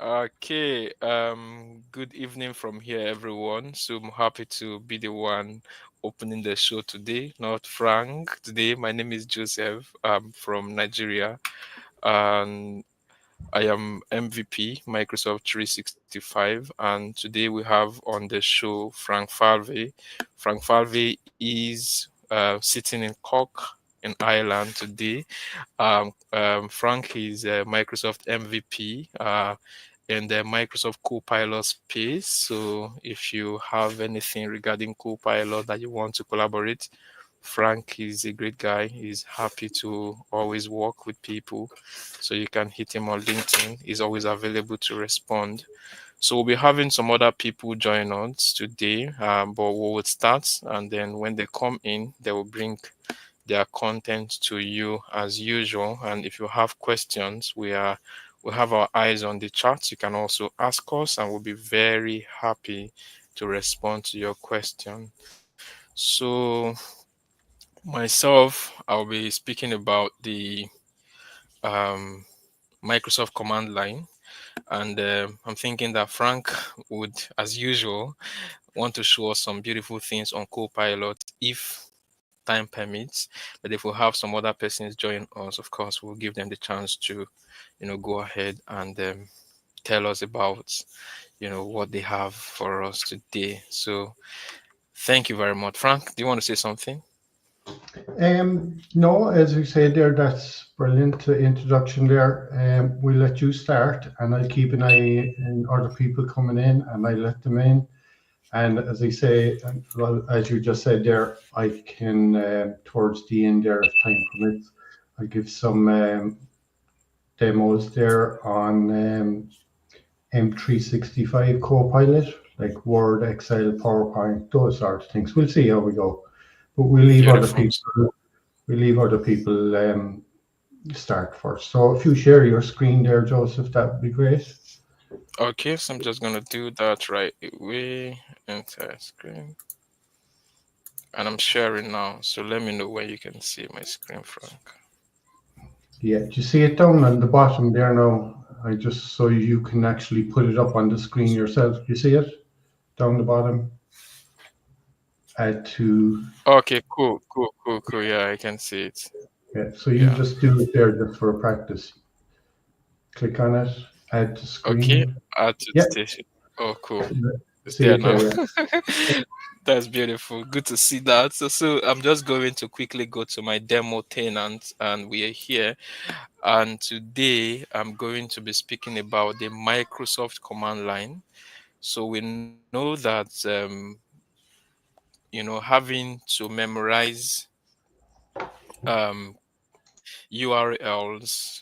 Okay, good evening from here, everyone. So I'm happy to be the one opening the show today, not Frank. Today, my name is Joseph. I'm from Nigeria, and I am MVP Microsoft 365. And today we have on the show Frank Falvey. Frank Falvey is sitting in Cork in Ireland today. Frank is a Microsoft MVP in the Microsoft Copilot space. So if you have anything regarding Copilot that you want to collaborate, Frank is a great guy. He's happy to always work with people. So you can hit him on LinkedIn. He's always available to respond. So we'll be having some other people join us today, but we will start, and then when they come in, they will bring their content to you as usual. And if you have questions, we have our eyes on the chat. You can also ask us, and we'll be very happy to respond to your question. So myself, I'll be speaking about the um, Microsoft command line, and I'm thinking that Frank would, as usual, want to show us some beautiful things on Copilot if time permits. But if we have some other persons join us, of course, we'll give them the chance to, go ahead and tell us about, what they have for us today. So thank you very much. Frank, do you want to say something? No, as we said there, that's brilliant introduction there. We'll let you start, and I'll keep an eye on other people coming in, and I let them in. And as I say, well, as you just said there, I can towards the end there, if time permits, I'll give some demos there on M365 Copilot, like Word, Excel, PowerPoint, those sort of things. We'll see how we go, but we'll leave other Beautiful. people. We leave other people start first. So if you share your screen there, Joseph, that would be great. Okay, so I'm just gonna do that right away. Enter screen. And I'm sharing now. So let me know when you can see my screen, Frank. Yeah, do you see it down on the bottom there now? I just so you can actually put it up on the screen yourself. You see it down the bottom? Add to, Okay, cool, cool, cool, cool. Yeah, I can see it. yeah. So you Yeah. just do it there just for practice. Click on it, add to Okay, screen. add to the Yeah, station. Oh, cool. It's see there it now. there. Yeah. That's beautiful. Good to see that. So I'm just going to quickly go to my demo tenant, and we are here. And today I'm going to be speaking about the Microsoft command line. So we know that having to memorize um, URLs.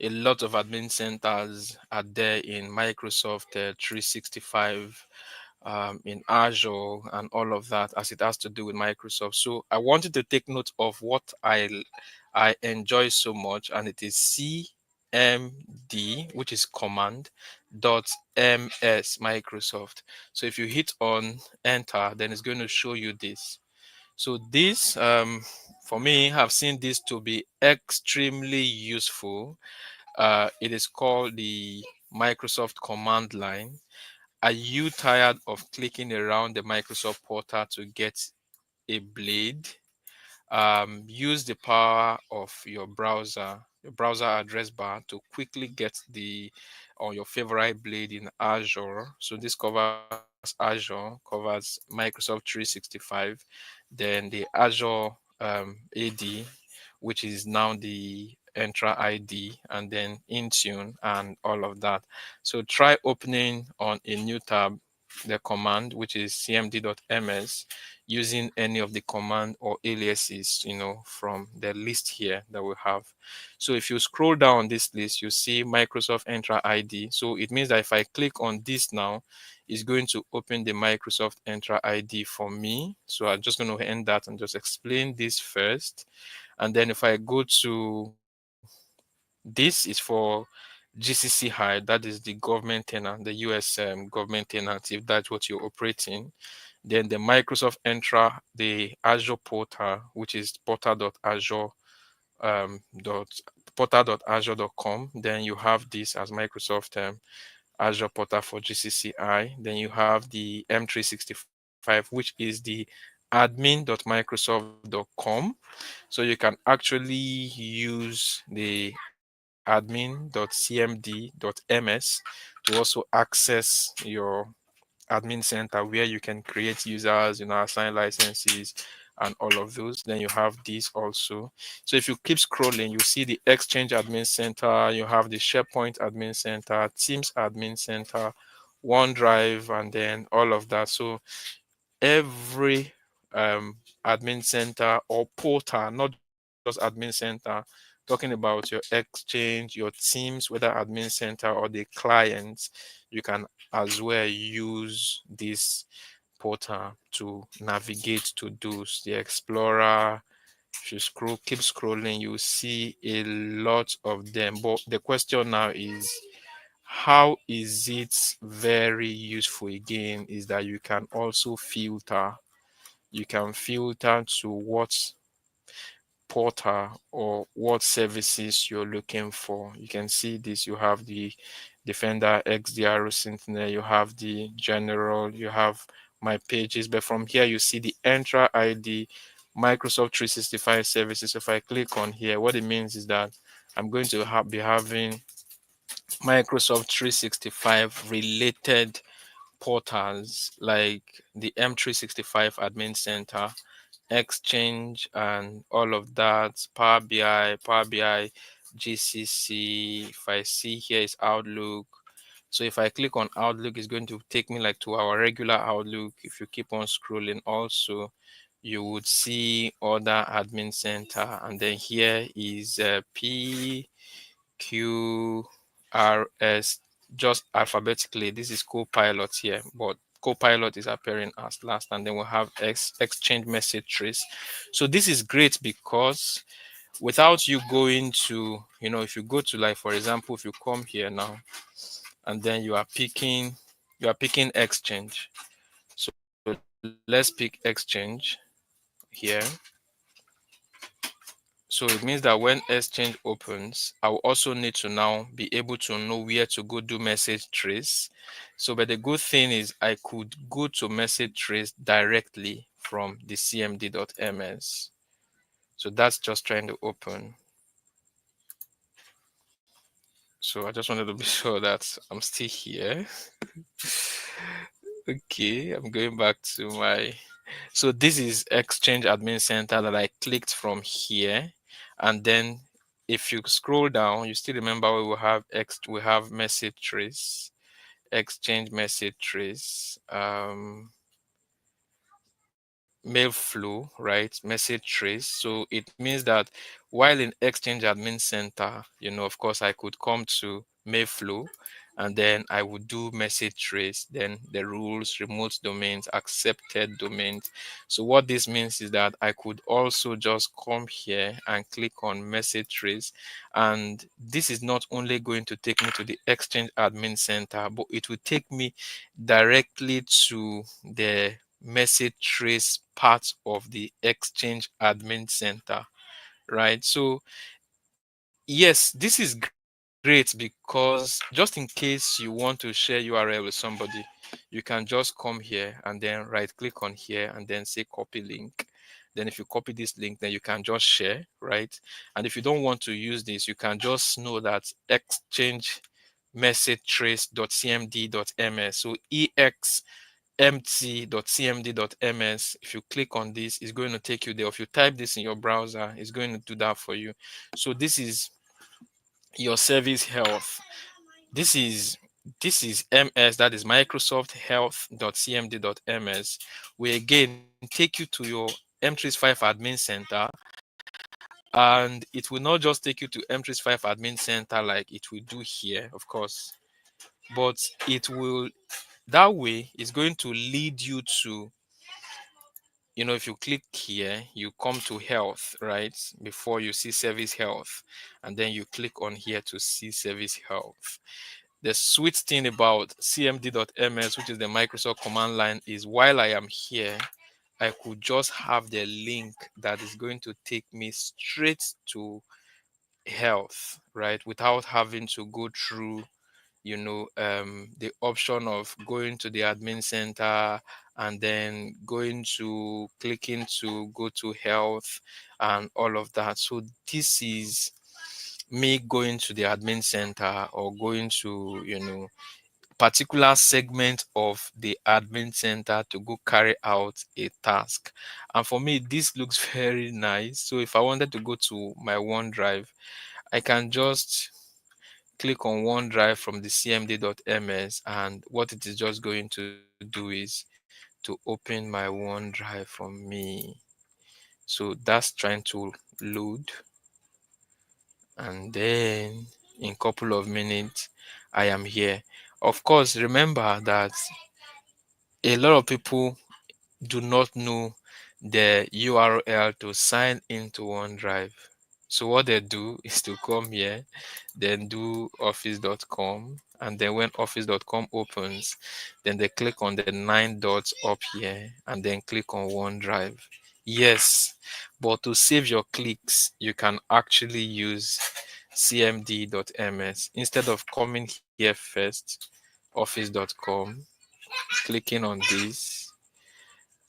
A lot of admin centers are there in Microsoft 365, in Azure, and all of that, as it has to do with Microsoft. So I wanted to take note of what I enjoy so much, and it is CMD, which is command dot ms Microsoft. So if you hit on enter, then it's going to show you this. So this, for me, have seen this to be extremely useful. It is called the Microsoft command line. Are you tired of clicking around the Microsoft portal to get a blade? Use the power of your browser address bar to quickly get the or your favorite blade in Azure. So this covers Azure, covers Microsoft 365, then the Azure AD, which is now the Entra ID, and then Intune and all of that. So try opening on a new tab the command, which is cmd.ms, using any of the command or aliases, from the list here that we have. So if you scroll down this list, you see Microsoft Entra ID. So it means that if I click on this now, it's going to open the Microsoft Entra ID for me. So I'm just going to end that and just explain this first. And then if I go to this is for GCC High, that is the government tenant, the US government tenant, if that's what you're operating. Then the Microsoft Entra, the Azure portal, which is portal.azure dot portal.azure.com. Then you have this as Microsoft Azure portal for GCCI. Then you have the M365, which is the admin.microsoft.com. So you can actually use the admin.cmd.ms to also access your admin center where you can create users, assign licenses and all of those. Then you have this also. So if you keep scrolling, you see the Exchange admin center, you have the SharePoint admin center, Teams admin center, OneDrive, and then all of that. So every admin center or portal, not just admin center, talking about your Exchange, your Teams, whether admin center or the clients, you can as well use this portal to navigate to those, the Explorer. If you keep scrolling, you see a lot of them. But the question now is, how is it very useful again? Is that you can also filter. You can filter to what portal or what services you're looking for. You can see this. You have the Defender, XDR, Sentinel, you have the General, you have my pages. But from here, you see the Entra ID, Microsoft 365 services. If I click on here, what it means is that I'm going to be having Microsoft 365 related portals like the M365 Admin Center, Exchange, and all of that. Power BI, GCC. If I see here is Outlook. So if I click on Outlook, it's going to take me like to our regular Outlook. If you keep on scrolling, also you would see other admin center, and then here is PQRS, just alphabetically. This is Copilot here, but Copilot is appearing as last, and then we'll have Exchange message trace. So this is great because without you going to, if you go to, like, for example, if you come here now and then you are picking Exchange. So let's pick Exchange here. So it means that when Exchange opens, I will also need to now be able to know where to go do message trace. So, but the good thing is I could go to message trace directly from the cmd.ms. So that's just trying to open. So I just wanted to be sure that I'm still here. Okay, I'm going back to my. So this is Exchange Admin Center that I clicked from here, and then if you scroll down, you still remember we will have we have message trace, Exchange message trace, mail flow, right? Message trace. So it means that while in Exchange Admin Center, of course, I could come to mail flow and then I would do message trace, then the rules, remote domains, accepted domains. So what this means is that I could also just come here and click on message trace. And this is not only going to take me to the Exchange Admin Center, but it will take me directly to the message trace part of the Exchange Admin Center, right? So yes, this is great because just in case you want to share URL with somebody, you can just come here and then right click on here and then say copy link. Then if you copy this link, then you can just share, right? And if you don't want to use this, you can just know that exchange message trace.cmd.ms. So empty.cmd.ms. If you click on this, it's going to take you there. If you type this in your browser, it's going to do that for you. So this is your service health. This is ms, that is Microsoft health.cmd.ms. We again take you to your M365 admin center, and it will not just take you to M365 admin center like it will do here, of course, but it will, that way is going to lead you to, if you click here, you come to health, right? Before you see service health, and then you click on here to see service health. The sweet thing about cmd.ms, which is the Microsoft command line, is while I am here, I could just have the link that is going to take me straight to health, right? Without having to go through the option of going to the admin center and then going to clicking to go to health and all of that. So this is me going to the admin center or going to particular segment of the admin center to go carry out a task. And for me, this looks very nice. So if I wanted to go to my OneDrive, I can just click on OneDrive from the cmd.ms, and what it is just going to do is to open my OneDrive for me. So that's trying to load, and then in couple of minutes I am here. Of course, remember that a lot of people do not know the URL to sign into OneDrive. So what they do is to come here, then do office.com, and then when office.com opens, then they click on the 9 dots up here and then click on OneDrive. Yes, but to save your clicks, you can actually use cmd.ms instead of coming here first, office.com, clicking on this,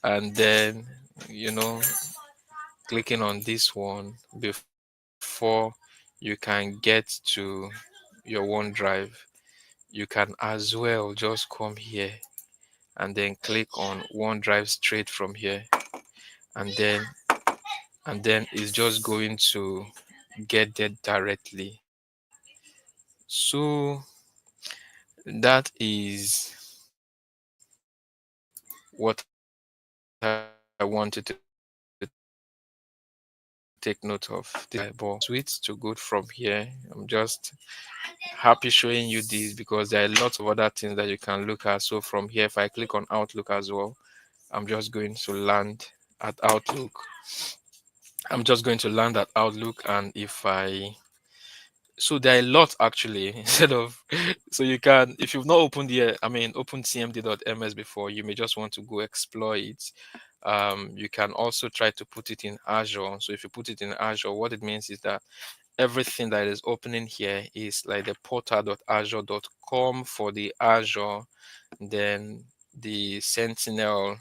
and then you know clicking on this one before you can get to your OneDrive. You can as well just come here and then click on OneDrive straight from here, and then it's just going to get there directly. So that is what I wanted to take note of. This is my switch to go from here. I'm just happy showing you this because there are lots of other things that you can look at. So from here, if I click on Outlook as well, I'm just going to land at Outlook. I'm just going to land at Outlook. And if I so there are a lot actually instead of so you can, if you've not opened here, opened cmd.ms before, you may just want to go explore it. You can also try to put it in Azure. So if you put it in Azure, what it means is that everything that is opening here is like the portal.azure.com for the Azure, then the Sentinel,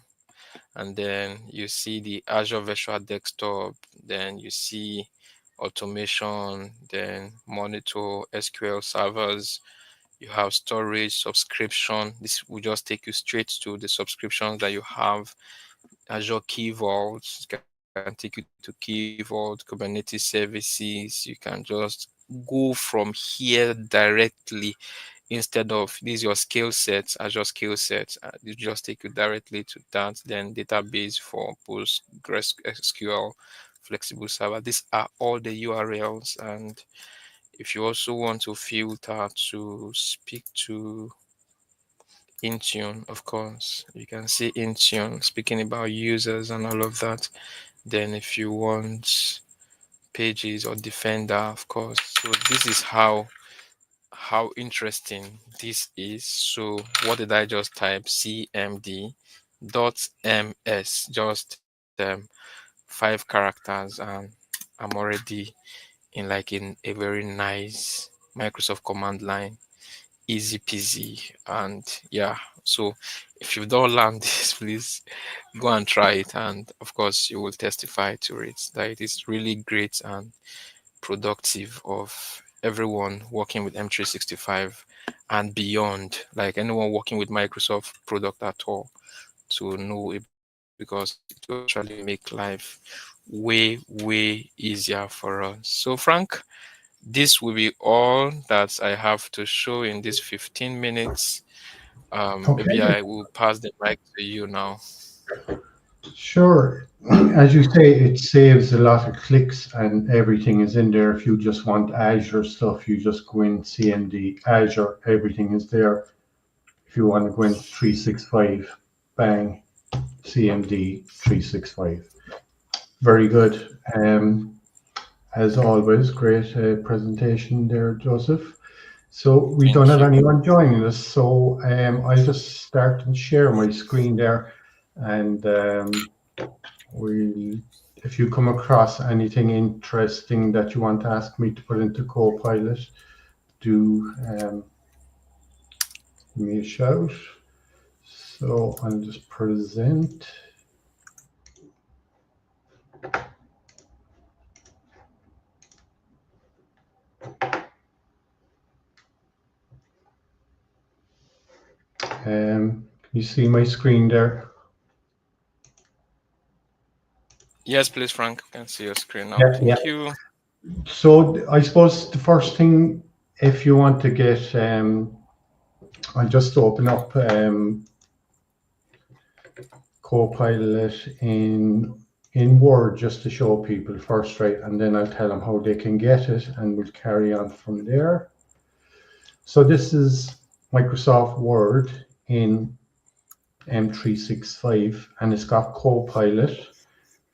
and then you see the Azure Virtual Desktop, then you see automation, then monitor, SQL servers, you have storage, subscription. This will just take you straight to the subscriptions that you have. Azure Key Vault can take you to Key Vault, Kubernetes services. You can just go from here directly instead of these your skill sets, Azure skill sets. You just take you directly to that. Then database for PostgreSQL, flexible server. These are all the URLs. And if you also want to filter to speak to Intune, of course, you can see Intune speaking about users and all of that. Then if you want pages or Defender, of course. So this is how interesting this is. So what did I just type? cmd dot ms, just 5 characters, and I'm already in a very nice Microsoft command line, easy peasy. And yeah, so if you've not learned this, please go and try it, and of course you will testify to it that it is really great and productive of everyone working with M365 and beyond, like anyone working with Microsoft product at all, to know it, because it will actually make life way easier for us. So Frank, this will be all that I have to show in this 15 minutes. Maybe Okay, I will pass the mic to you now. sure. As you say, it saves a lot of clicks and everything is in there. If you just want Azure stuff, you just go in CMD Azure, everything is there. If you want to go in 365, bang, CMD 365. Very good. As always, great presentation there, Joseph. So we don't Thank have you. anyone joining us, so I'll just start and share my screen there, and we, if you come across anything interesting that you want to ask me to put into Copilot, do give me a shout. So I'll just present. Can you see my screen there? Yes, please, Frank. I can see your screen now. Yeah, yeah. Thank you. So I suppose the first thing, if you want to get, I'll just open up Copilot in Word just to show people first, right? And then I'll tell them how they can get it, and we'll carry on from there. So this is Microsoft Word in M365, and it's got Copilot.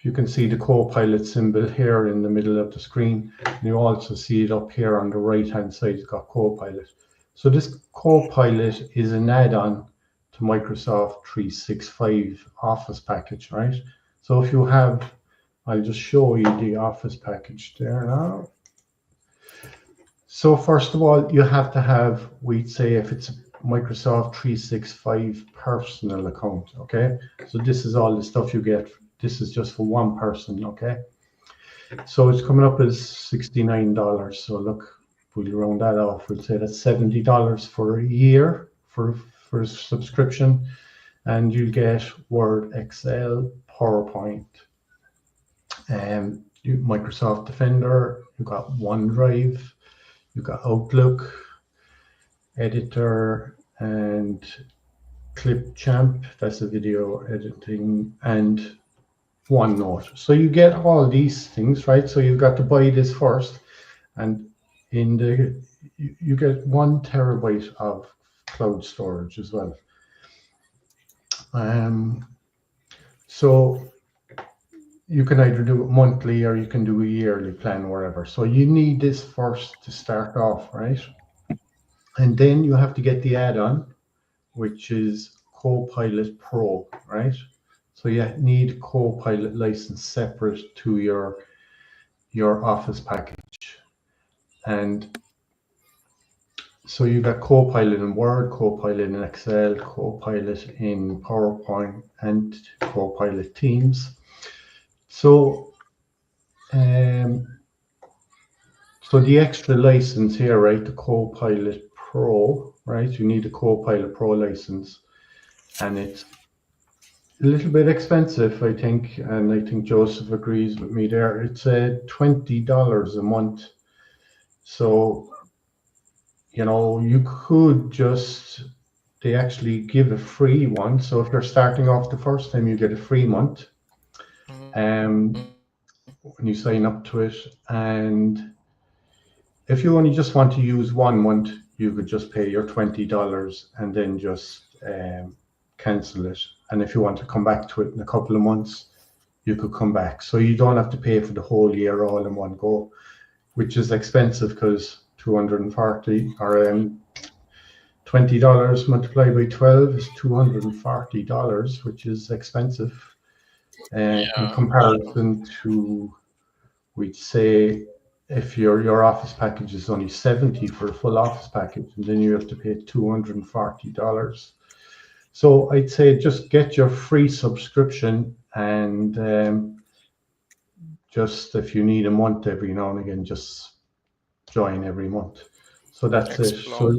You can see the Copilot symbol here in the middle of the screen. And you also see it up here on the right-hand side. It's got Copilot. So this Copilot is an add-on to Microsoft 365 Office package, right? So if you have, I'll just show you the Office package there now. So first of all, you have to have, we'd say if it's a Microsoft 365 personal account, okay? So this is all the stuff you get. This is just for one person, okay? So it's coming up as $69. So look, we'll round that off. We'll say that's $70 for a year for a subscription, and you get Word, Excel, PowerPoint, Microsoft Defender. You've got OneDrive, you've got Outlook, Editor, and Clipchamp. That's a video editing, and OneNote. So you get all these things, right? So you've got to buy this first, and in the you get 1 terabyte of cloud storage as well. So you can either do it monthly or you can do a yearly plan, wherever. So you need this first to start off, right? And then you have to get the add-on, which is Copilot Pro, right? So you need Copilot license separate to your Office package. And so you got Copilot in Word, Copilot in Excel, Copilot in PowerPoint, and Copilot Teams. So so the extra license here, right, the Copilot Pro, right? You need a Copilot Pro license, and it's a little bit expensive, I think, and I think Joseph agrees with me there. It's $20 a month. So, you could just, they actually give a free one. So if you're starting off the first time, you get a free month when you sign up to it. And if you only just want to use 1 month, you could just pay your $20 and then just cancel it. And if you want to come back to it in a couple of months, you could come back. So you don't have to pay for the whole year all in one go, which is expensive because 240 or $20 multiplied by 12 is $240, which is expensive in comparison to, we'd say, if your Office package is only 70 for a full Office package, and then you have to pay $240. So I'd say just get your free subscription, and just if you need a month every now and again, just join every month. So that's it. So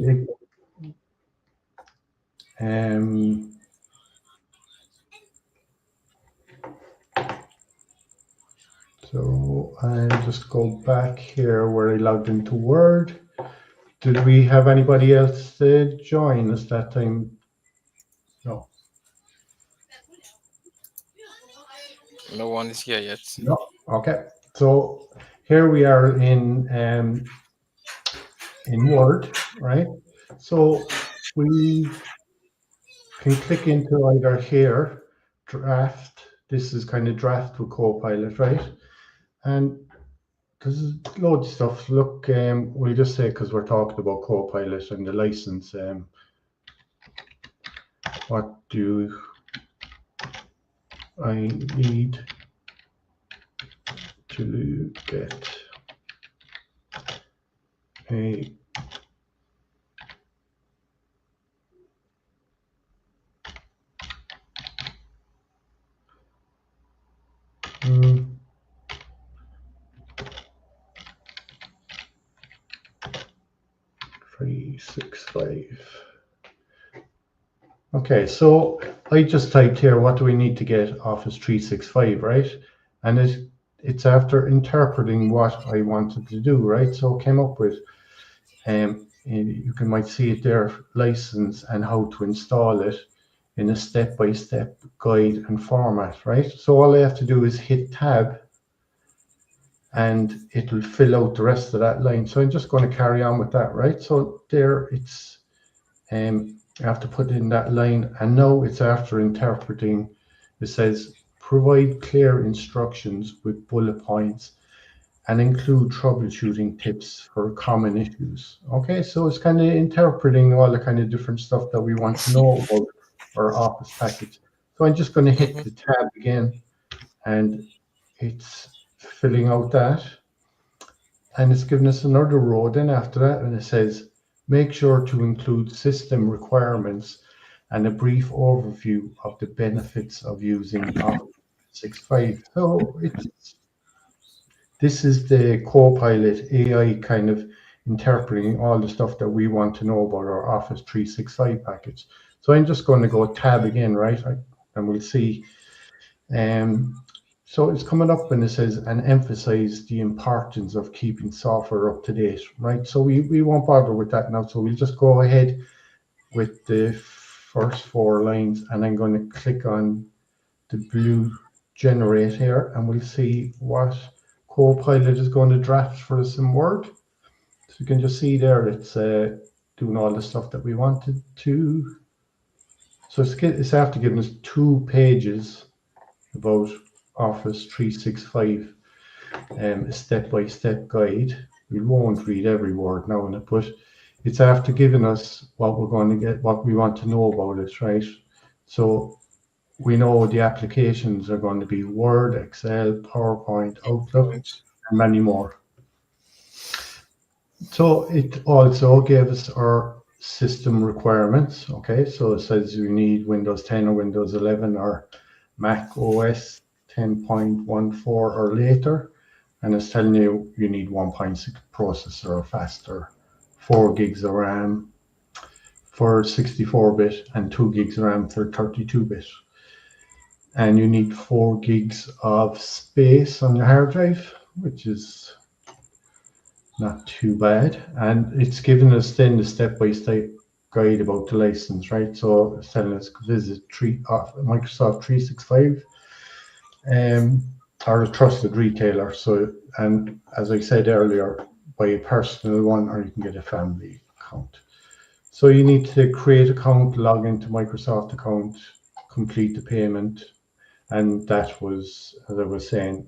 so I'll just go back here where I logged into Word. Did we have anybody else join us that time? No. No one is here yet. No. Okay. So here we are in Word, right? So we can click into either here, draft. This is kind of draft with Copilot, right? And there's loads of stuff. Look, we'll just say, because we're talking about Copilot and the license, what do I need to get a 365. Okay, so I just typed here, what do we need to get Office 365, right? And it's after interpreting what I wanted to do, right? So it came up with, you can might see it there, license and how to install it in a step-by-step guide and format, right? So all I have to do is hit tab and it'll fill out the rest of that line. So I'm just going to carry on with that, right? So there it's, I have to put in that line, and now it's after interpreting. It says provide clear instructions with bullet points and include troubleshooting tips for common issues. Okay, so it's kind of interpreting all the kind of different stuff that we want to know about our Office package. So I'm just going to hit Mm-hmm. the tab again, and it's filling out that, and it's giving us another row then after that, and it says make sure to include system requirements and a brief overview of the benefits of using Office 365. So this is the Copilot AI kind of interpreting all the stuff that we want to know about our Office 365 package. So I'm just going to go tab again, right? And we'll see. Um, so it's coming up and it says, and emphasize the importance of keeping software up to date, right? So we won't bother with that now. So we'll just go ahead with the first four lines, and I'm going to click on the blue generate here, and we'll see what Copilot is going to draft for us in Word. So you can just see there, it's doing all the stuff that we wanted to. So it's after giving us 2 pages about Office 365, a step-by-step guide. We won't read every word now in it, but it's after giving us what we're going to get, what we want to know about it, right? So we know the applications are going to be Word, Excel, PowerPoint, Outlook, Points. and many more. So it also gave us our system requirements. Okay, so it says you need Windows 10 or Windows 11 or Mac OS 10.14 or later, and it's telling you you need 1.6 processor or faster, 4 gigs of RAM for 64-bit and 2 gigs of RAM for 32-bit. And you need 4 gigs of space on your hard drive, which is not too bad. And it's given us then the step-by-step guide about the license, right? So it's telling us visit Microsoft 365 or a trusted retailer. So, and as I said earlier, buy a personal one or you can get a family account. So you need to create an account, log into Microsoft account, complete the payment, and that was, as I was saying,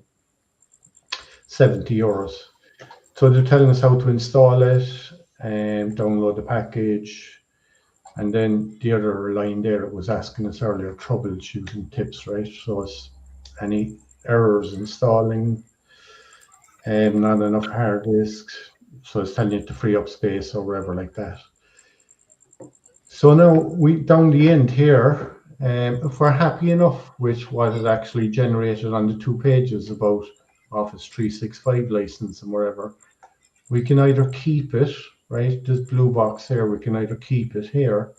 €70. So they're telling us how to install it and download the package. And then the other line there, it was asking us earlier, troubleshooting tips, right? So it's any errors installing, not enough hard disks. So it's telling you to free up space or whatever like that. So now we down the end here, if we're happy enough with what is actually generated on the 2 pages about Office 365 license and whatever, we can either keep it, right? This blue box here, we can either keep it here,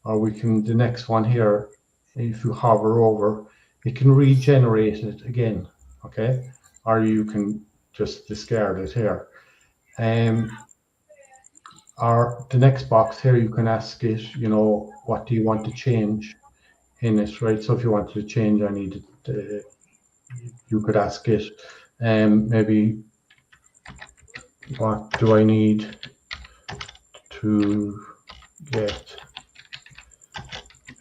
or we can, the next one here, if you hover over, it can regenerate it again, okay? Or you can just discard it here. Or the next box here, you can ask it, what do you want to change in it, right? So if you wanted to change, you could ask it, maybe what do I need to get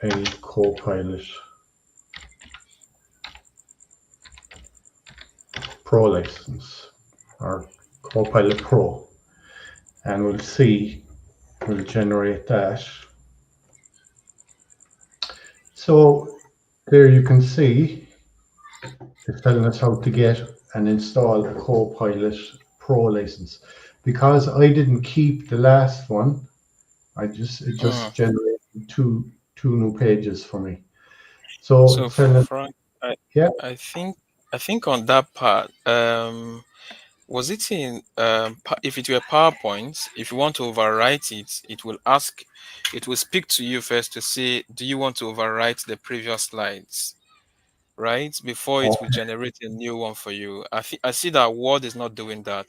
a Copilot Pro license or Copilot Pro, and we'll generate that. So there you can see it's telling us how to get and install a Copilot Pro license. Because I didn't keep the last one, it just generated two new pages for me. So So it's telling us, Frank, I yeah, I think I think on that part, Was it in if it were PowerPoint, if you want to overwrite it, it will ask, it will speak to you first to say, do you want to overwrite the previous slides, right? Before it will Okay. generate a new one for you. I see that Word is not doing that.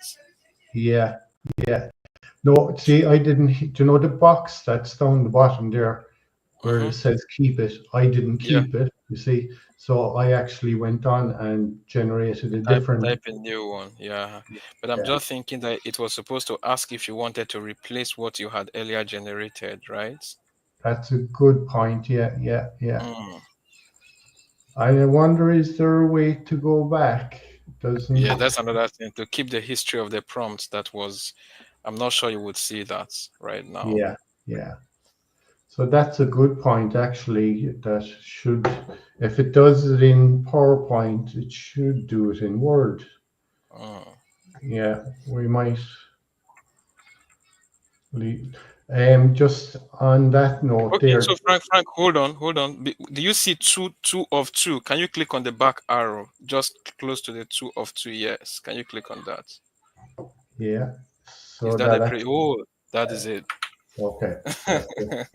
Yeah, yeah. No, see, I didn't. Do you know the box that's down the bottom there where Mm-hmm. it says keep it? I didn't Yeah, keep it, you see. So I actually went on and generated a different. type a new one. Yeah, but I'm Yeah, just thinking that it was supposed to ask if you wanted to replace what you had earlier generated, right? that's a good point. Yeah, yeah, yeah. Mm. I wonder, is there a way to go back? Doesn't. Yeah, that's another thing to keep the history of the prompt that was. I'm not sure you would see that right now. Yeah, yeah. So that's a good point, actually. That should, if it does it in PowerPoint, it should do it in Word. Mm. Yeah, we might leave. Just on that note, Okay, so there. Frank, hold on. Do you see two of two? Can you click on the back arrow just close to the two of two? Yes. Can you click on that? Yeah. Is So that a that pre? actually. Oh, that is it. Okay. That's it.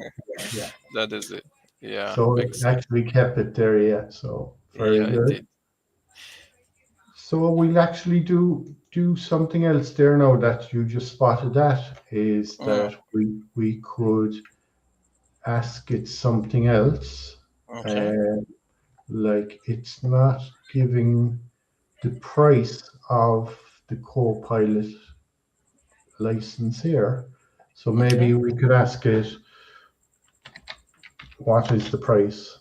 Yeah. That is it. Yeah, So it makes sense. actually kept it there. Yeah. So very Yeah, it good. did. So we'll actually do something else there now that you just spotted. That is Mm, that we could ask it something else. okay. Uh, like it's not giving the price of the co-pilot license here. So maybe Okay. we could ask it, what is the price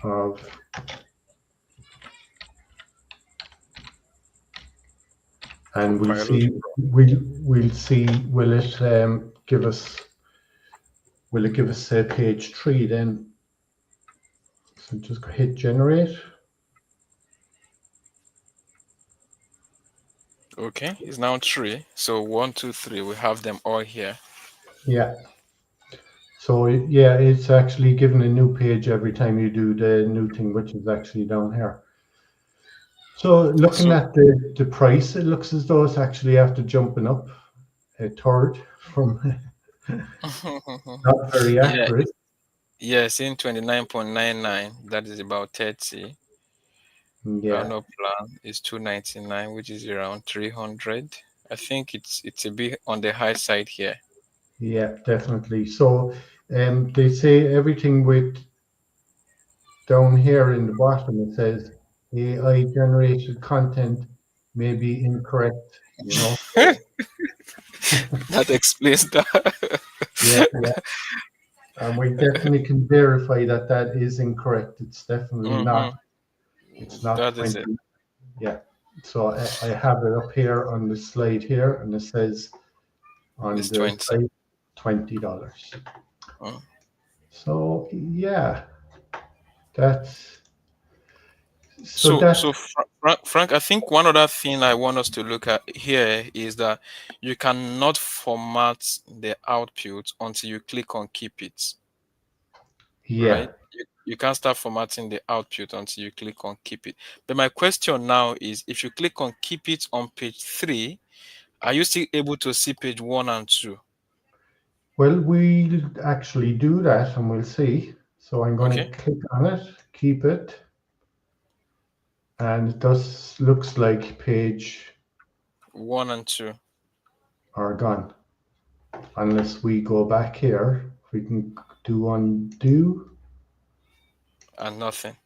of, and we'll Copilot. see, we'll see, will it give us, will it give us say page 3 then? So just hit generate. Okay. It's now three. So one, two, three. We have them all here. Yeah. So yeah, it's actually given a new page every time you do the new thing, which is actually down here. So looking So at the price, it looks as though it's actually after jumping up a third from not very yeah, accurate. yes, in 29.99. That is about 30. Yeah, Annual plan is 299, which is around 300. I think it's a bit on the high side here. yeah, definitely. So they say everything with down here in the bottom, it says AI generated content may be incorrect, you know. So That explains that. yeah, yeah. And we definitely can verify that that is incorrect. It's definitely Hmm. not. It's not That is 20. it. Yeah. So I have it up here on the slide here, and it says on It's the 20. site $20. Mm. So yeah, that's so So, that so Frank, I think one other thing I want us to look at here is that you cannot format the output until you click on keep it, yeah. right? You can't start formatting the output until you click on keep it. But my question now is, if you click on keep it on page 3, are you still able to see page 1 and 2? Well, we'll actually do that, and we'll see. So I'm going Okay, to click on it, keep it, and it does looks like page 1 and 2 are gone. Unless we go back here, we can do undo. and nothing.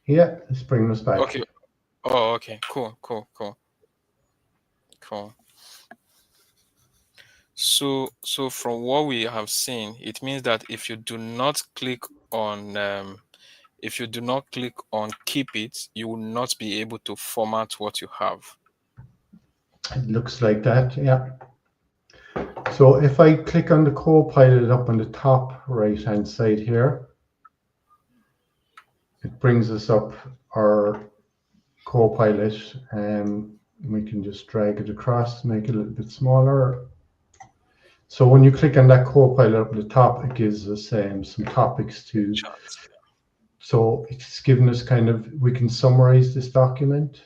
Yeah, let's bring us back. Okay. Oh, okay. Cool, cool, cool, cool. So from what we have seen, it means that if you do not click on if you do not click on keep it, you will not be able to format what you have. It looks like that, yeah. So if I click on the Copilot up on the top right hand side here, it brings us up our Copilot. We can just drag it across, make it a little bit smaller. So when you click on that Copilot up at the top, it gives us some topics to Chat. So it's given us kind of, we can summarize this document.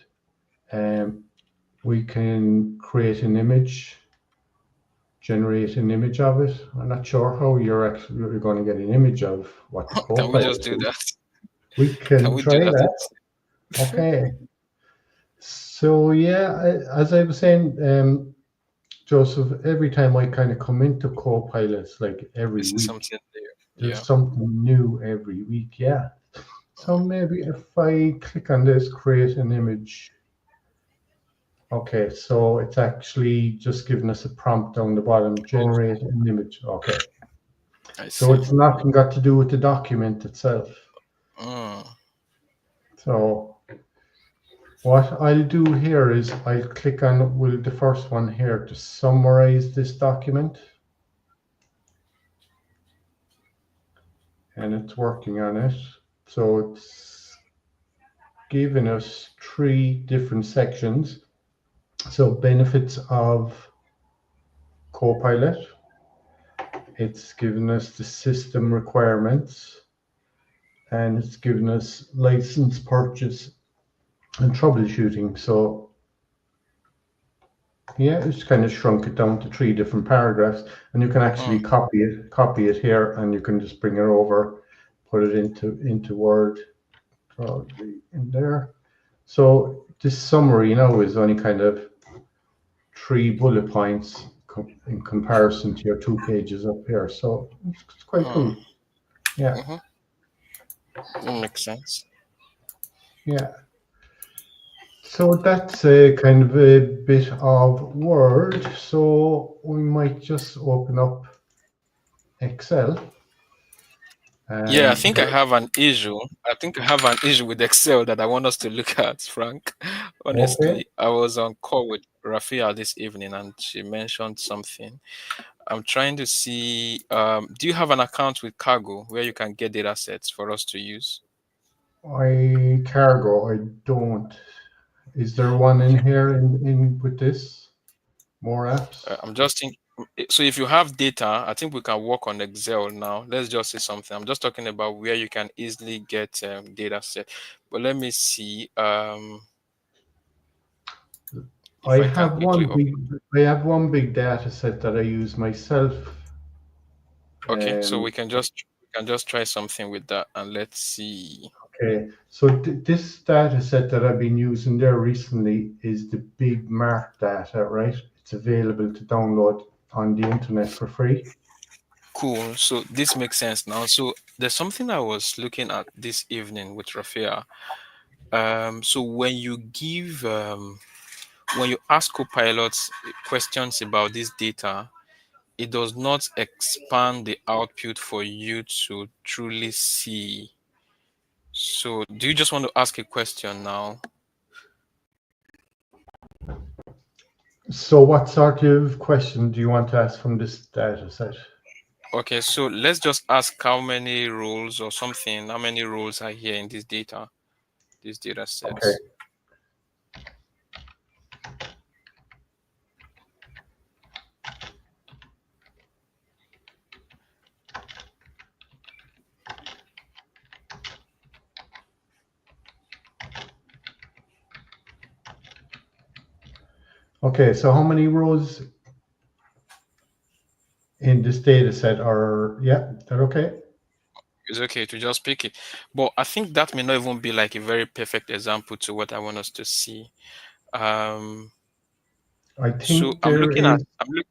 We can create an image, generate an image of it. I'm not sure how you're going to get an image of what the Can we Copilot just do is. that? We Can can we do try that that. instead? Okay. So yeah, as I was saying, Joseph, every time I kind of come into Copilot, like every This is week, something there. there's Yeah. something new every week. Yeah. So maybe if I click on this, create an image. Okay, so it's actually just giving us a prompt down the bottom, Oh, generate an image. Okay. I So see. it's nothing got to do with the document itself. Mm, So what I'll do here is I'll click on the first one here to summarize this document, and it's working on it. So it's giving us three different sections. So benefits of Copilot, it's given us the system requirements, and it's given us license purchase and troubleshooting. So yeah, it's kind of shrunk it down to three different paragraphs, and you can actually mm, copy it here, and you can just bring it over, put it into Word, probably in there. So this summary now is only kind of three bullet points in comparison to your 2 pages up here. So it's quite mm, cool. Yeah, mm-hmm. That makes sense. yeah. So that's a kind of a bit of Word. So we might just open up Excel. Yeah, I And think I have an issue. I think I have an issue with Excel that I want us to look at, Frank. okay, Honestly, I was on call with Rafia this evening and she mentioned something. I'm trying to see, do you have an account with Cargo where you can get data sets for us to use? I cargo. I don't. Is there one in Okay. here in with this? More apps? I'm just thinking. So if you have data, I think we can work on Excel now. Let's just say something. I'm just talking about where you can easily get data set. But let me see if I I can have quickly one open. big. I have one big data set that I use myself. Okay, so Um, we can just try something with that and let's see. okay, so this data set that I've been using there recently is the big mark data, right? It's available to download on the internet for free. Cool. So this makes sense now. So there's something I was looking at this evening with Rafia. So when you ask copilots questions about this data, it does not expand the output for you to truly see. So do you just want to ask a question now? So what sort of question do you want to ask from this data set? Okay, so let's just ask how many rows or something, how many rows are here in these data Okay. sets. Okay, so how many rows in this data set are, yeah, that okay? It's okay to just pick it. But I think that may not even be like a very perfect example to what I want us to see. Um, I so think I'm there looking at is, I'm look,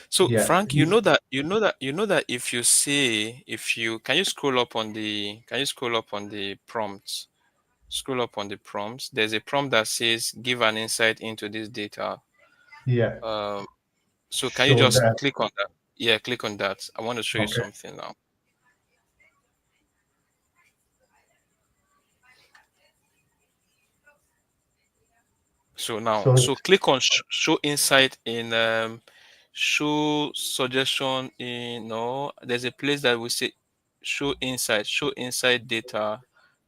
so yeah, Frank, if you say if you can you scroll up on the can you scroll up on the prompts? Scroll up on the prompts. There's a prompt that says give an insight into this data. yeah, Um, so can you show just that. click on that? Yeah, click on that. I want to show you Okay. something now. So now, So so click on show insight in show suggestion in no. There's a place that will say show insight data.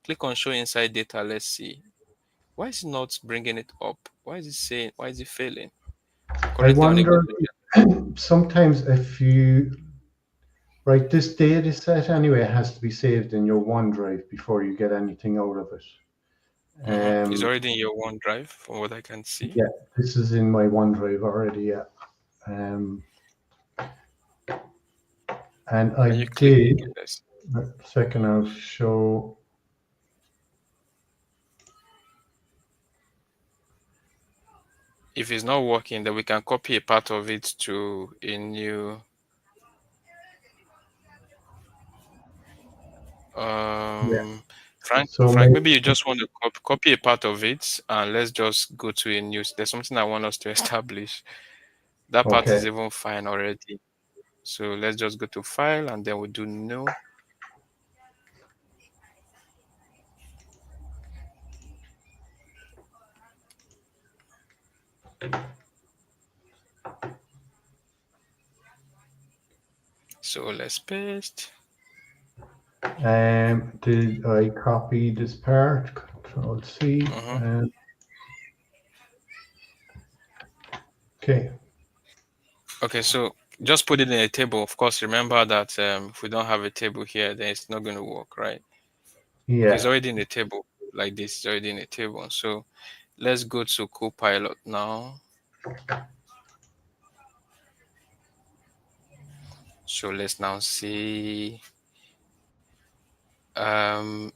Click on show insight data. Let's see. Why is it not bringing it up? Why is it saying? Why is it failing? I Currently unable wonder, to. sometimes if you, Right, this data set anyway has to be saved in your OneDrive before you get anything out of it. It's Um, already in your OneDrive, from what I can see. yeah, this is in my OneDrive already. Yeah, um, and I Can you click? did. Okay, let's. A second, I'll show. If it's not working, then we can copy a part of it to a new. Yeah, so Frank, maybe you just want to copy a part of it, and let's just go to a new. There's something I want us to establish. That part okay. is even fine already. So let's just go to file, and then we do new. So let's paste. Did I copy this part? Control C. Mhm. Okay. Okay, so just put it in a table. Of course, remember that if we don't have a table here, then it's not going to work, right? Okay, it's Yeah. already in a table like this. It's already in a table. So let's go to Copilot now. So let's now see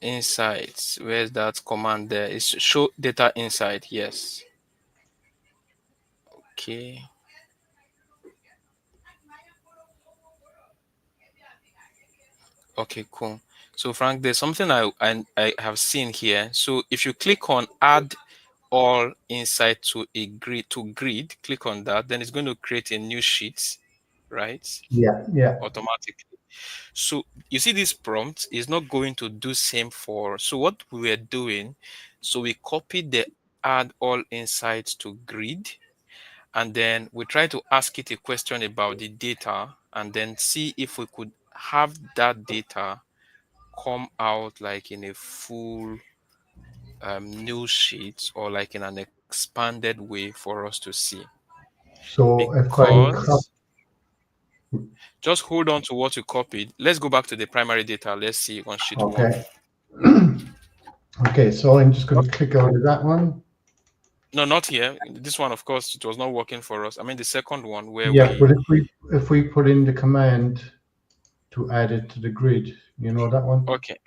insights. Where's that command there? It's show data insight. Yes. Okay. Okay, cool. So Frank, there's something I have seen here. So if you click on add all insight to grid, click on that, then it's going to create a new sheet, right? Yeah. Yeah. Automatically. So you see this prompt is not going to do same for. So what we were doing, so we copied the add all insights to grid, and then we try to ask it a question about the data, and then see if we could have that data come out like in a full news sheet or like in an expanded way for us to see. So if I Because just hold on to what you copied. Let's go back to the primary data. Let's see on sheet one. okay. Okay, so I'm just going to click out of that one. No, not here. This one, of course, it was not working for us. I mean, the second one where Yeah, but we. if we put in the command to add it to the grid, you know that one? Okay,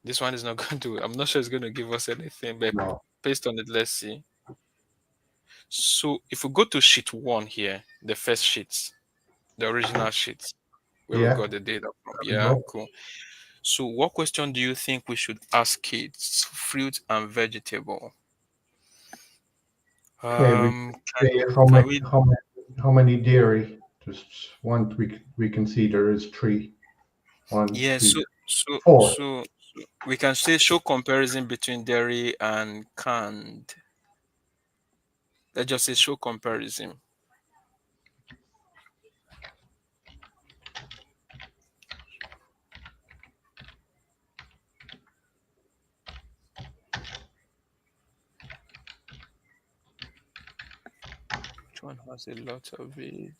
this one is not going to. I'm not sure it's going to give us anything, but No. based on it, let's see. So if we go to sheet one here, the first sheet, the original sheet where we Yeah, got the data from. there we Yeah, go. cool. So what question do you think we should ask kids? Fruit and vegetable. Okay, we Can say can we? how many dairy? Just one we can see there is three. One, Yeah. two, four. So we can say show comparison between dairy and canned. Let's just say show comparison. Which one has a lot of it?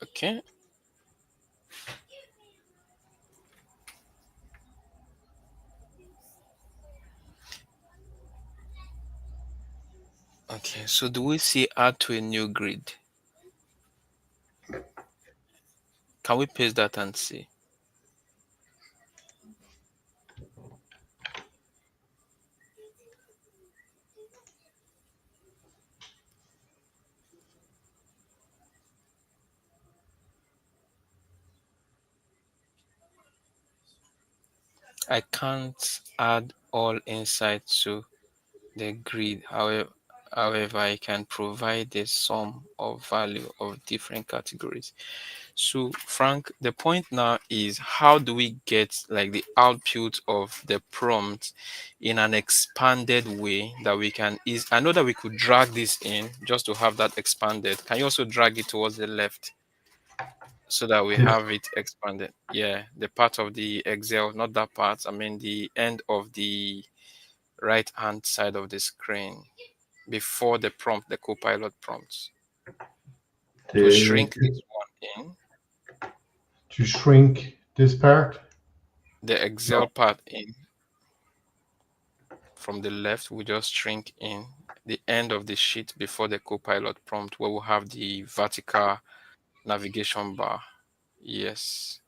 Okay. Okay. So do we see add to a new grid? Can we paste that and see? I can't add all insights to the grid. However, I can provide the sum of value of different categories. So, Frank, the point now is how do we get like the output of the prompt in an expanded way that we can is I know that we could drag this in just to have that expanded. Can you also drag it towards the left? so that we This, have it expanded. Yeah, the part of the Excel, not that part. I mean the end of the right hand side of the screen before the prompt, the Copilot prompts. To the, shrink this one in, to shrink this part. the No. Excel part in from the left, we just shrink in the end of the sheet before the Copilot prompt where we have the vertical navigation bar. Yes.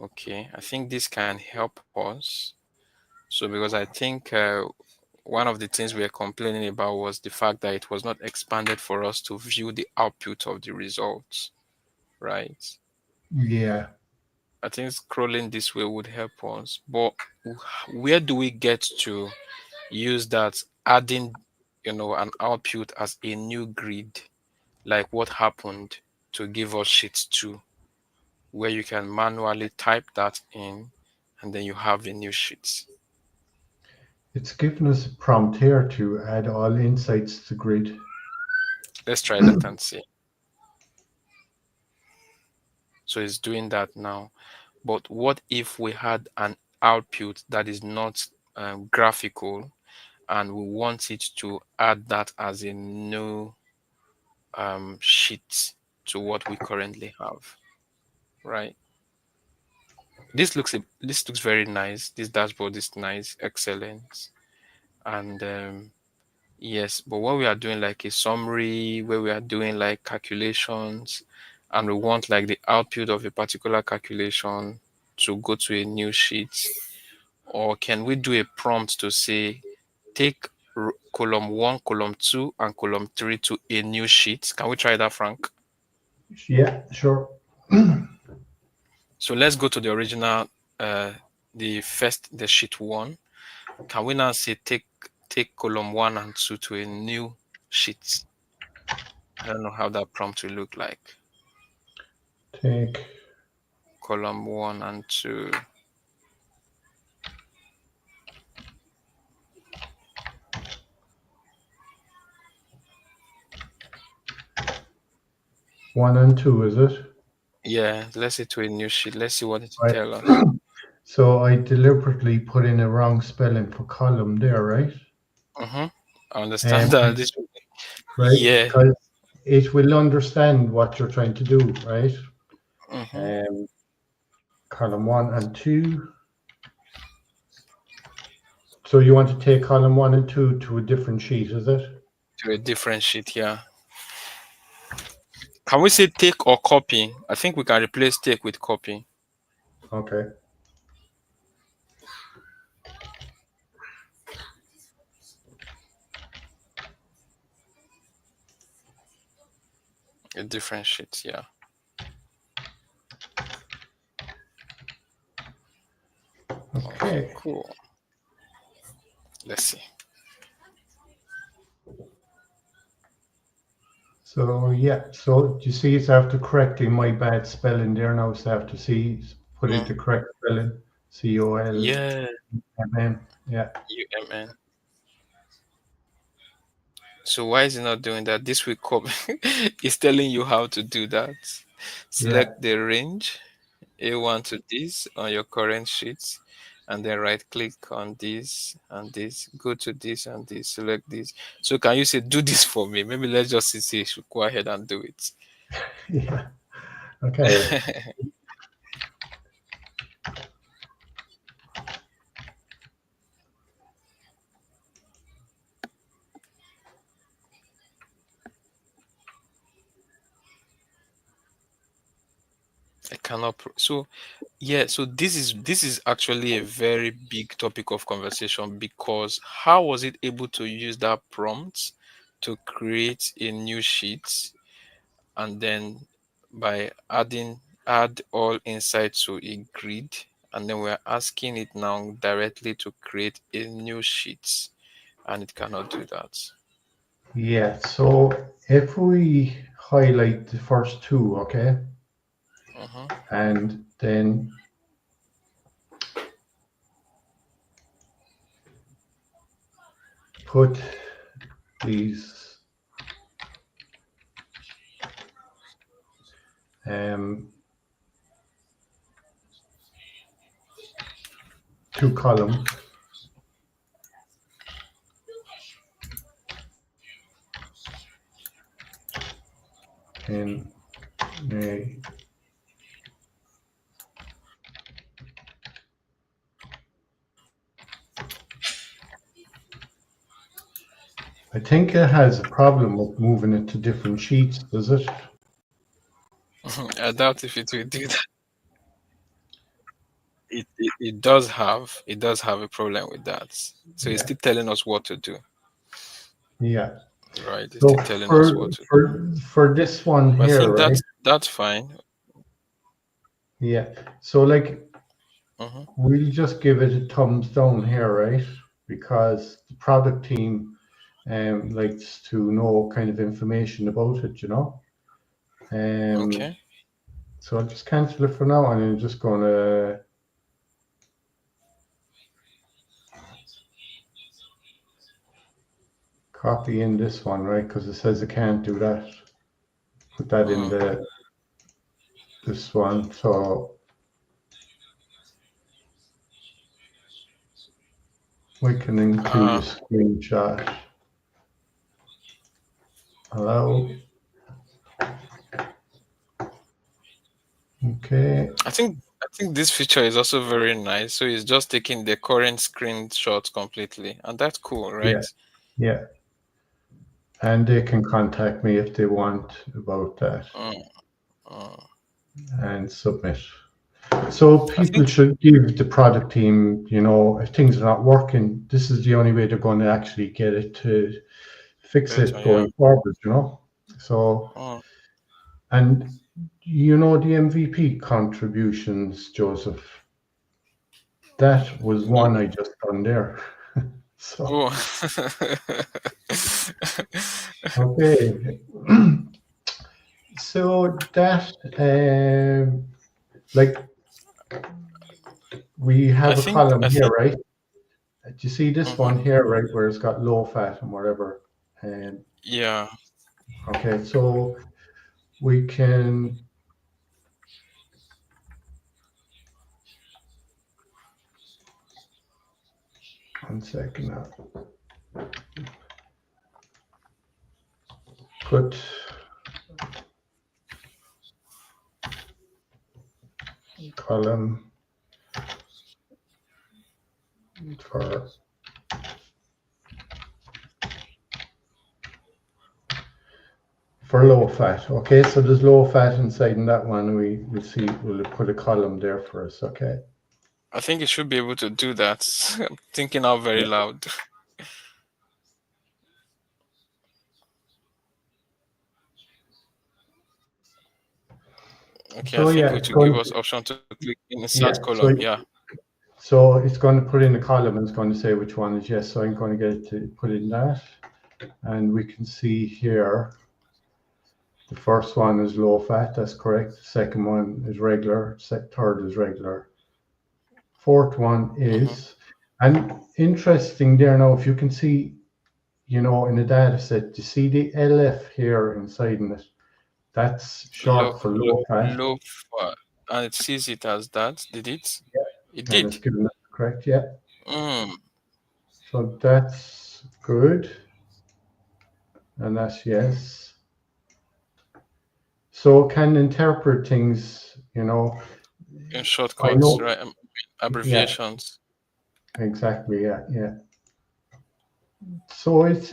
Okay. I think this can help us. So because I think one of the things we are complaining about was the fact that it was not expanded for us to view the output of the results, right? Yeah, I think scrolling this way would help us. But where do we get to use that adding, an output as a new grid, like what happened to give us sheets 2, where you can manually type that in and then you have a new sheet. it's given us a prompt here to add all insights to grid. Let's try that and see. So it's doing that now. But what if we had an output that is not graphical and we want it to add that as a new sheet to what we currently have, right? This looks very nice. This dashboard is nice, excellent, and yes. But when we are doing like a summary, where we are doing like calculations, and we want like the output of a particular calculation to go to a new sheet, or can we do a prompt to say take column 1, column 2, and column 3 to a new sheet? Can we try that, Frank? Yeah, sure. So let's go to the original, the sheet 1. Can we now say take column 1 and 2 to a new sheet? I don't know how that prompt will look like. Take Column 1 and 2. 1 and 2, is it? Yeah, let's say to a new sheet. Let's see what it will Right. tell us. So I deliberately put in a wrong spelling for column there, right? Mm-hmm. I understand that. Um, right, Yeah. because it will understand what you're trying to do, right? Mm-hmm. Um, column 1 and 2. So you want to take column 1 and 2 to a different sheet, is it? To a different sheet, yeah. Can we say take or copy? I think we can replace take with copy. Okay. A different sheet, yeah. Okay, Okay. cool. Let's see. So yeah, so you see it's after correcting my bad spelling there now, so I have to see put Mm. into correct spelling. COLMN. Yeah, Yeah. UMN. So why is it not doing that? This will copy. It's telling you how to do that. Yeah. Select the range A1 to this on your current sheet, and then right click on this and this. Go to this and this. Select this. So can you say do this for me? Maybe let's just say you should go ahead and do it. Yeah. Okay. I cannot. So yeah, so this is actually a very big topic of conversation because how was it able to use that prompt to create a new sheet and then by add all inside to a grid, and then we're asking it now directly to create a new sheet and it cannot do that. Yeah. So if we highlight the first two, okay, Hmm. and then put these two columns. In a, I think it has a problem with moving it to different sheets, does it? I doubt if it will do that. It does have a problem with that. So it's Yeah, still telling us what to do, yeah. right? It's So still telling us what to do. for this one But I here, think right? that's fine. Yeah. So like Hmm. we'll just give it a thumbs down here, right? Because the product team likes to know kind of information about it, you know. Um, Okay. so I'll just cancel it for now, and I'm just gonna copy in this one, right? Because it says I can't do that. Put that in Mm. the this one. So we can include a Uh, screenshot. Allow. Okay. I think this feature is also very nice. So it's just taking the current screenshot completely, and that's cool, Yeah. right? Yeah. And they can contact me if they want about that Mm. Mm. and submit. So I people think should give the product team, you know, if things are not working, this is the only way they're going to actually get it to fix better, it yeah. going forward, you know. So, Mm. and you know, the MVP contributions, Joseph, that was one I just done there. So, Oh. okay. So that, like, we I have a think column I here, think right? Do you see this hmm one here, right, where it's got low fat and whatever? And yeah. okay, so we can, 1 second now, put column for low fat. Okay, so there's low fat inside in that one. We'll see, we'll put a column there for us. Okay. I think it should be able to do that. I'm thinking out very Yeah. loud. Okay, I So think yeah, it it's will give going, us option to click insert yeah, so column. Yeah. it's going to put in a column and it's going to say which one is yes. So I'm going to get it to put in that. And we can see here, the first one is low fat, that's correct. The second one is regular. Third is regular. Fourth one Hmm. is, and interesting there now, if you can see, you know, in the data set, you see the LF here inside in it. That's Low, short for low, low fat, low fat, and it sees it as that. Did it? It and it's did. given that correct, yeah. Mm. So that's good, and that's yes. So it can interpret things, you know. In I shortcuts, know, right? yeah, Abbreviations. exactly, yeah, yeah. So it's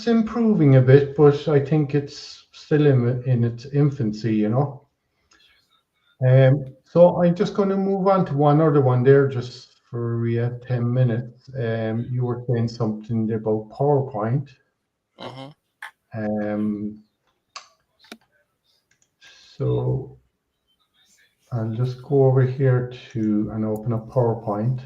improving a bit, but I think it's still in its infancy, you know. So I'm just going to move on to one other one there, just for we have 10 minutes. You were saying something about PowerPoint. Hmm. Um, so I'll just go over here to and open up PowerPoint.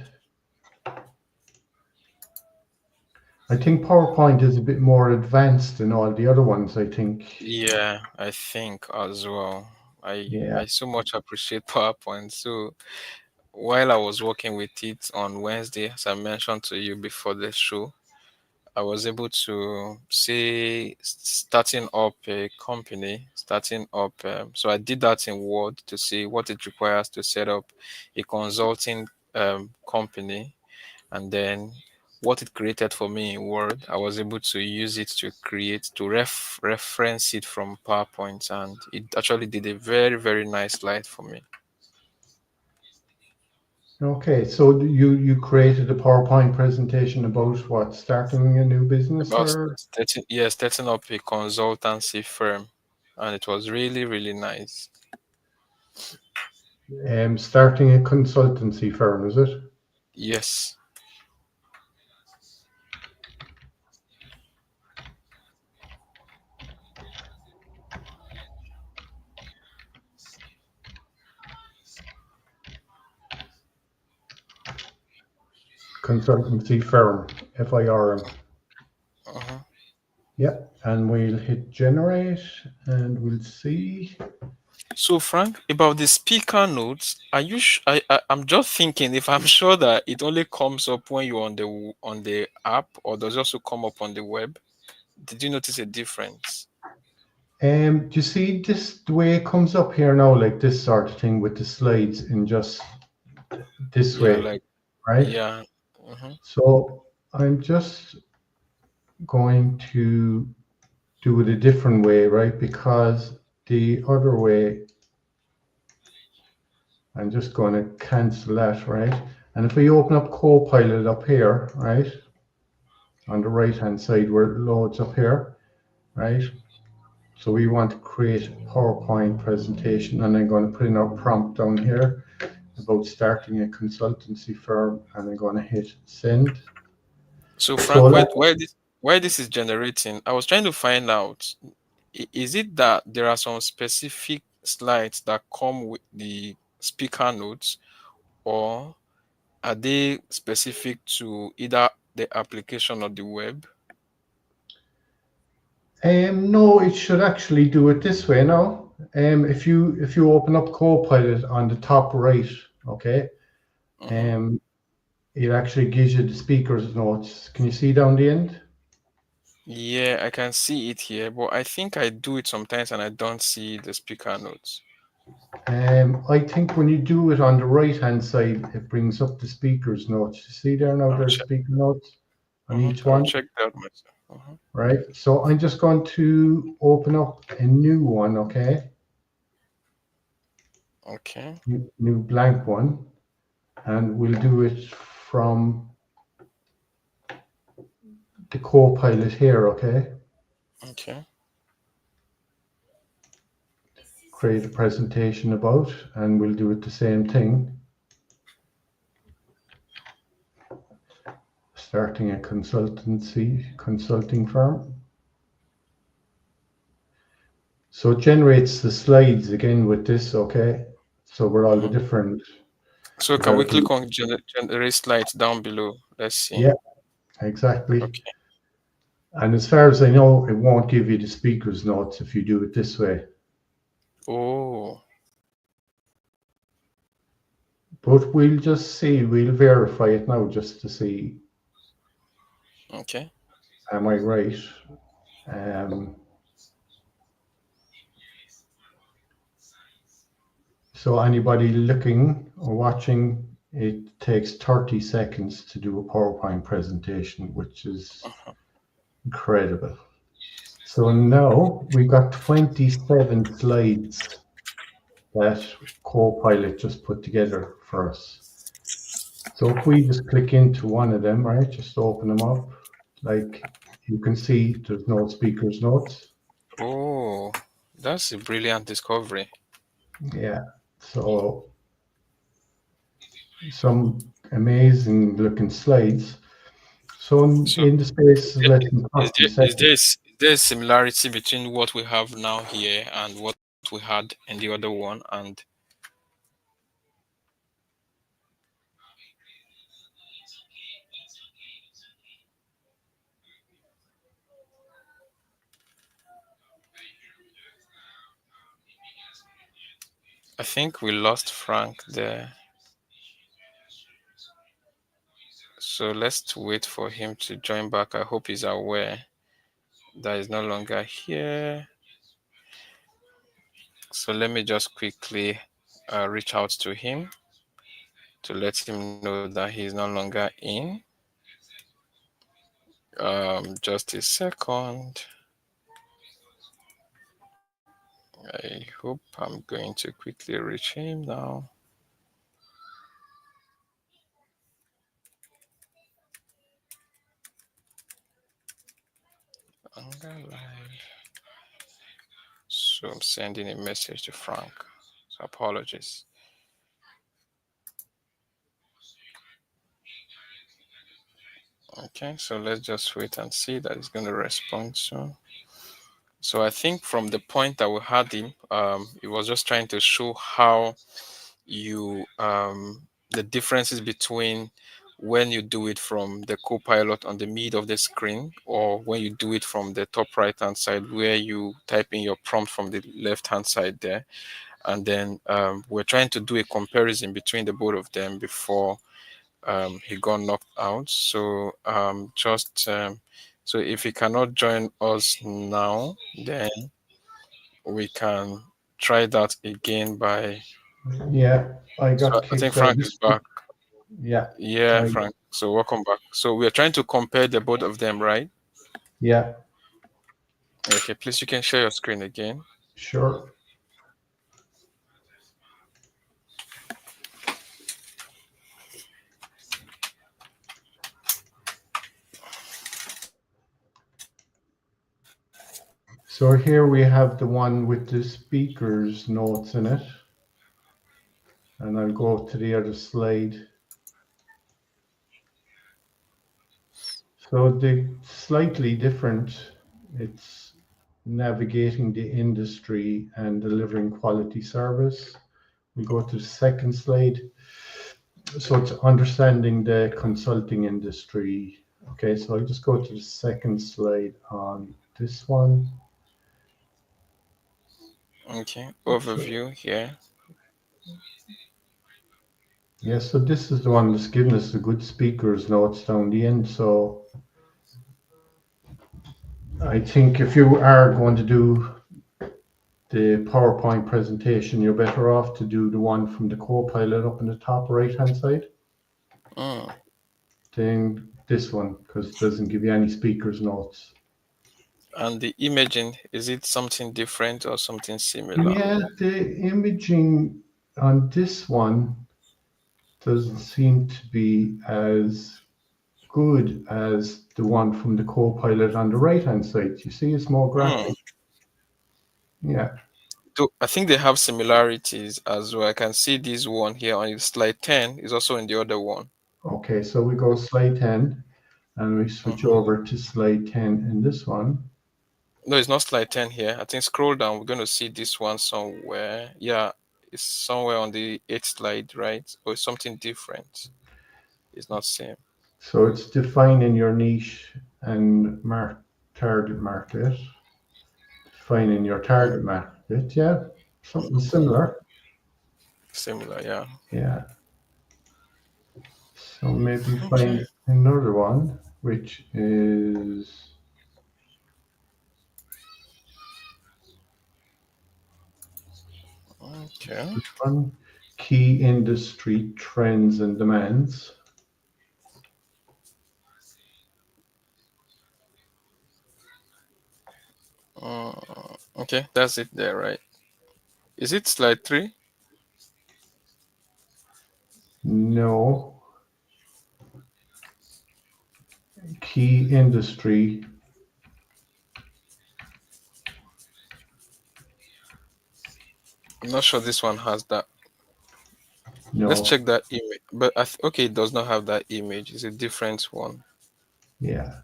I think PowerPoint is a bit more advanced than all the other ones, I think. Yeah, I think as well. Yeah, I so much appreciate PowerPoint. So while I was working with it on Wednesday, as I mentioned to you before the show, I was able to see starting up a company, starting up. So I did that in Word to see what it requires to set up a consulting company. and then what it created for me in Word, I was able to use it to create to reference it from PowerPoint, and it actually did a very very nice slide for me. Okay, so you created a PowerPoint presentation about what, starting a new business About or setting up a consultancy firm, and it was really really nice. starting a consultancy firm, is it? Yes. Consultancy firm, FIRM. Uh-huh. Yeah, and we'll hit generate and we'll see. So Frank, about the speaker notes, are you? I'm just thinking if I'm sure that it only comes up when you're on the app, or does it also come up on the web? Did you notice a difference? Do you see this, the way it comes up here now, like this sort of thing with the slides in just this Yeah, way, like right? yeah. Mm-hmm. So I'm just going to do it a different way, right? Because the other way, I'm just going to cancel that, right? And if we open up Copilot up here, right, on the right hand side where it loads up here, right? So we want to create a PowerPoint presentation, and I'm going to put in our prompt down here about starting a consultancy firm, and I'm going to hit send. So So Frank, let, why this is generating? I was trying to find out. Is it that there are some specific slides that come with the speaker notes, or are they specific to either the application or the web? no, it should actually do it this way now. If you open up Copilot on the top right, okay, Mm-hmm. um, it actually gives you the speaker's notes. Can you see down the end? Yeah, I can see it here, but I think I do it sometimes and I don't see the speaker notes. I think when you do it on the right hand side, it brings up the speaker's notes. You see there now, I'll there's check. speaker notes on each I'll one, check that myself. right? So I'm just going to open up a new one, okay? Okay. New blank one, and we'll do it from the Copilot here, okay? Okay. Create a presentation about, and we'll do it the same thing. Starting a consulting firm. So it generates the slides again with this, okay? So we're all the hmm different So can we developing. click on generate slides down below? Let's see. Yeah, exactly. Okay. And as far as I know, it won't give you the speaker's notes if you do it this way. Oh, But we'll just see, we'll verify it now just to see, okay. am I right? Um, so anybody looking or watching, it takes 30 seconds to do a PowerPoint presentation, which is Uh-huh. incredible. So now we've got 27 slides that Copilot just put together for us. So if we just click into one of them, right, just open them up, like you can see there's no speaker's notes. Oh, that's a brilliant discovery. Yeah. So some amazing looking slides. So So in the space is of there, less than is 30 there, is seconds, there, is there a similarity between what we have now here and what we had in the other one? And I think we lost Frank there. So let's wait for him to join back. I hope he's aware that he's no longer here. So let me just quickly reach out to him to let him know that he is no longer in. Just a second. I hope I'm going to quickly reach him now. Anger live. So I'm sending a message to Frank. So apologies. Okay, so let's just wait and see that he's going to respond soon. So I think from the point that we had him, he was just trying to show how you the differences between when you do it from the co-pilot on the mid of the screen, or when you do it from the top right hand side where you type in your prompt from the left hand side there. And then we're trying to do a comparison between the both of them before he got knocked out. So so if he cannot join us now, then we can try that again by. Yeah, I So got I think kicked out of Frank is this. back. Yeah, Yeah, I, Frank. So welcome back. So we are trying to compare the both of them, right? yeah, Okay, please you can share your screen again. sure. So here we have the one with the speaker's notes in it. And I'll go to the other slide. So the slightly different, it's navigating the industry and delivering quality service. We go to the second slide. So it's understanding the consulting industry. Okay, so I'll just go to the second slide on this one. Okay, So, overview here. yeah, so this is the one that's giving us the good speakers notes down the end. So I think if you are going to do the PowerPoint presentation, you're better off to do the one from the Copilot up in the top right-hand side Mm. than this one, because it doesn't give you any speakers notes. And the imaging, is it something different or something similar? Yeah, the imaging on this one doesn't seem to be as good as the one from the Copilot on the right-hand side. You see, it's more Mm. graphic. Yeah. So I think they have similarities as well. I can see this one here on slide 10 is also in the other one. Okay, so we go slide 10 and we switch Mhm. over to slide 10 in this one. No, it's not slide 10 here. I think scroll down. We're going to see this one somewhere. Yeah, it's somewhere on the eighth slide, right? Or it's something different. It's not same. So it's defining your niche and target market. Defining your target market, yeah, something similar. Similar, yeah. Yeah. So maybe Okay. find another one, which is Okay. this one, key industry trends and demands. Okay, that's it there, right? Is it slide 3? No, key industry. I'm not sure this one has that. Let's No, check that image. But okay, it does not have that image. It's a different one. yeah.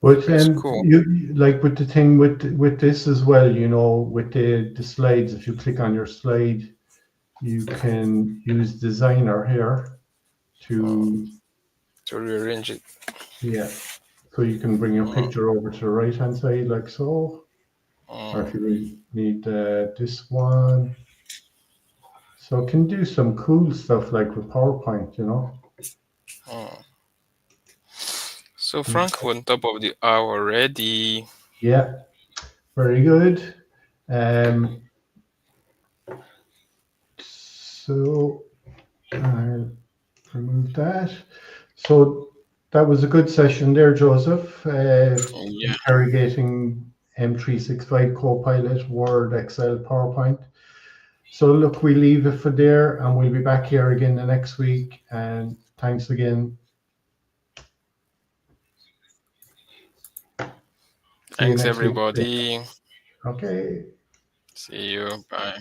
But But it's cool. you like with the thing with this as well, with the slides. If you click on your slide, you can use designer here Uh, to, to rearrange it. yeah, so you can bring your Uh, picture over to the right hand side like so, or uh, if you need this one. So it can do some cool stuff like with PowerPoint. uh. So Frank, we're on top of the hour already. Yeah, very good. Um, so I'll remove that. So that was a good session there, Joseph. Yeah, Interrogating M365 Copilot, Word, Excel, PowerPoint. So look, we leave it for there, and we'll be back here again the next week. And thanks again. See you thanks next week. everybody. Okay. See you. Bye.